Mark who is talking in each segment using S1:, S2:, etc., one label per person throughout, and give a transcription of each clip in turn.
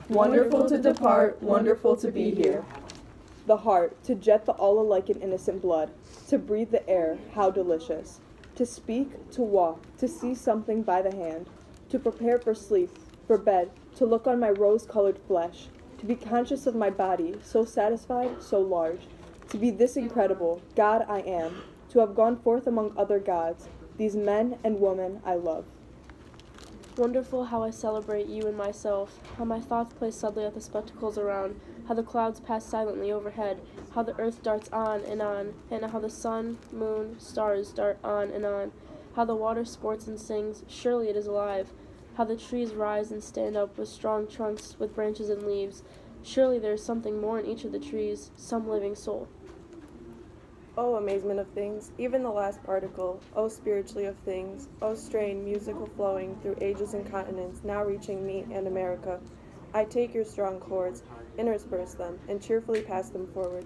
S1: Wonderful to depart, wonderful to be here.
S2: The heart, to jet the all alike in innocent blood, to breathe the air, how delicious. To speak, to walk, to see something by the hand, to prepare for sleep, for bed, to look on my rose-colored flesh, to be conscious of my body, so satisfied, so large, to be this incredible, God I am, to have gone forth among other gods, these men and women I love.
S3: Wonderful how I celebrate you and myself, how my thoughts play subtly at the spectacles around, how the clouds pass silently overhead, how the earth darts on, and how the sun, moon, stars dart on, how the water sports and sings, surely it is alive, how the trees rise and stand up with strong trunks, with branches and leaves, surely there is something more in each of the trees, some living soul.
S4: O amazement of things, even the last particle, O spiritually of things, O strain musical flowing through ages and continents, now reaching me and America. I take your strong chords, intersperse them, and cheerfully pass them forward.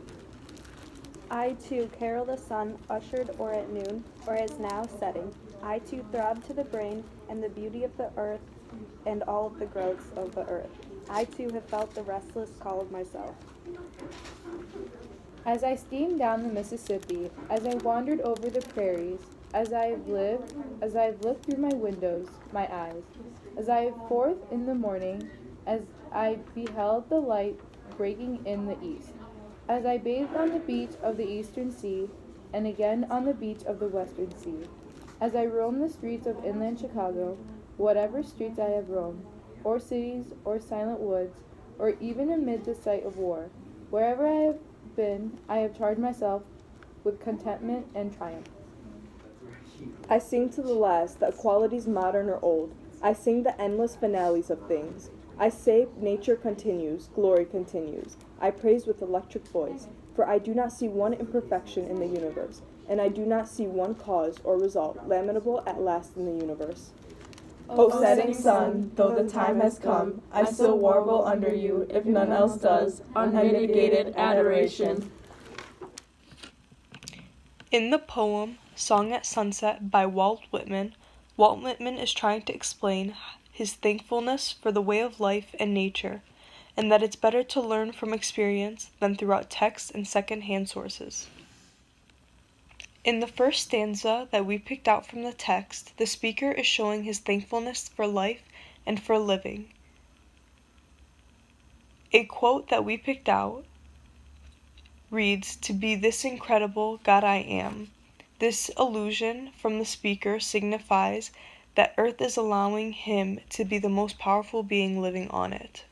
S5: I too carol the sun, ushered or at noon, or as now setting. I too throb to the brain and the beauty of the earth and all of the growths of the earth. I too have felt the restless call of myself.
S6: As I steamed down the Mississippi, as I wandered over the prairies, as I have lived, as I have looked through my windows, my eyes, as I have forth in the morning, as I beheld the light breaking in the east, as I bathed on the beach of the eastern sea, and again on the beach of the western sea, as I roamed the streets of inland Chicago, whatever streets I have roamed, or cities, or silent woods, or even amid the sight of war, wherever I have been, I have charged myself with contentment and triumph.
S2: I sing to the last that qualities modern or old. I sing the endless finales of things. I say nature continues, glory continues. I praise with electric voice, for I do not see one imperfection in the universe, and I do not see one cause or result lamentable at last in the universe.
S1: O setting sun, though the time has come, I still warble under you, if none else does, unmitigated adoration.
S7: In the poem Song at Sunset by Walt Whitman is trying to explain his thankfulness for the way of life and nature, and that it's better to learn from experience than throughout text and second-hand sources. In the first stanza that we picked out from the text, the speaker is showing his thankfulness for life and for living. A quote that we picked out reads, "To be this incredible God I am." This allusion from the speaker signifies that Earth is allowing him to be the most powerful being living on it.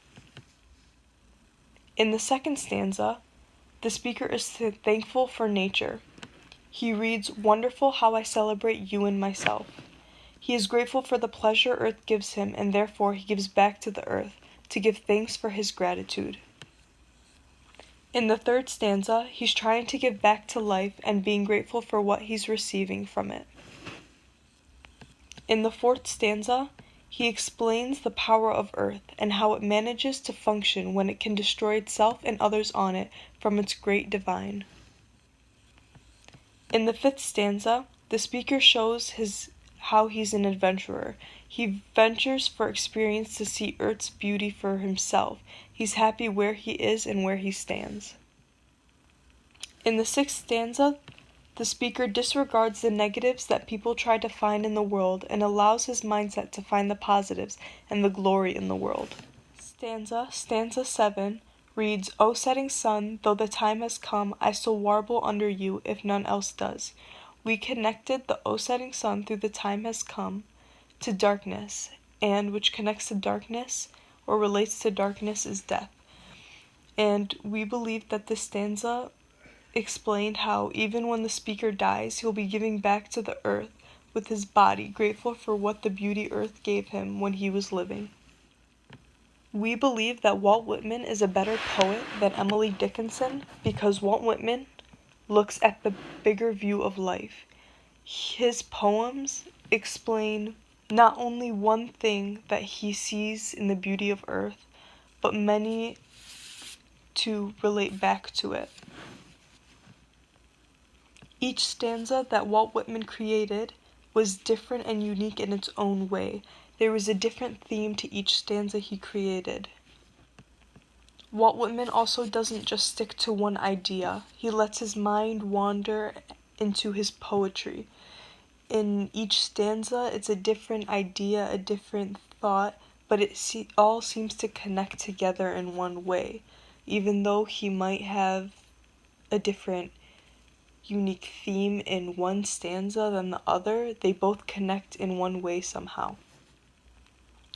S7: In the second stanza, the speaker is thankful for nature. He reads, "Wonderful how I celebrate you and myself." He is grateful for the pleasure Earth gives him, and therefore he gives back to the Earth to give thanks for his gratitude. In the third stanza, he's trying to give back to life and being grateful for what he's receiving from it. In the fourth stanza, he explains the power of Earth and how it manages to function when it can destroy itself and others on it from its great divine. In the fifth stanza, the speaker shows how he's an adventurer. He ventures for experience to see Earth's beauty for himself. He's happy where he is and where he stands. In the sixth stanza, the speaker disregards the negatives that people try to find in the world and allows his mindset to find the positives and the glory in the world. Stanza 7, reads, "O setting sun, though the time has come, I still warble under you, if none else does." We connected the O setting sun through the time has come to darkness, and which connects to darkness or relates to darkness is death. And we believe that this stanza explained how even when the speaker dies, he'll be giving back to the earth with his body, grateful for what the beauty earth gave him when he was living. We believe that Walt Whitman is a better poet than Emily Dickinson because Walt Whitman looks at the bigger view of life. His poems explain not only one thing that he sees in the beauty of earth, but many to relate back to it. Each stanza that Walt Whitman created was different and unique in its own way. There was a different theme to each stanza he created. Walt Whitman also doesn't just stick to one idea. He lets his mind wander into his poetry. In each stanza, it's a different idea, a different thought, but all seems to connect together in one way. Even though he might have a different unique theme in one stanza than the other, they both connect in one way somehow.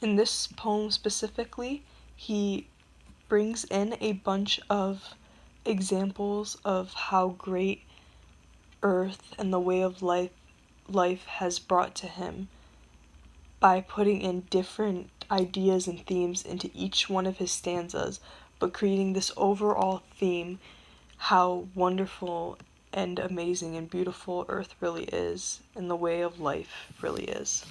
S7: In this poem specifically, he brings in a bunch of examples of how great Earth and the way of life has brought to him by putting in different ideas and themes into each one of his stanzas, but creating this overall theme, how wonderful and amazing and beautiful Earth really is, and the way of life really is.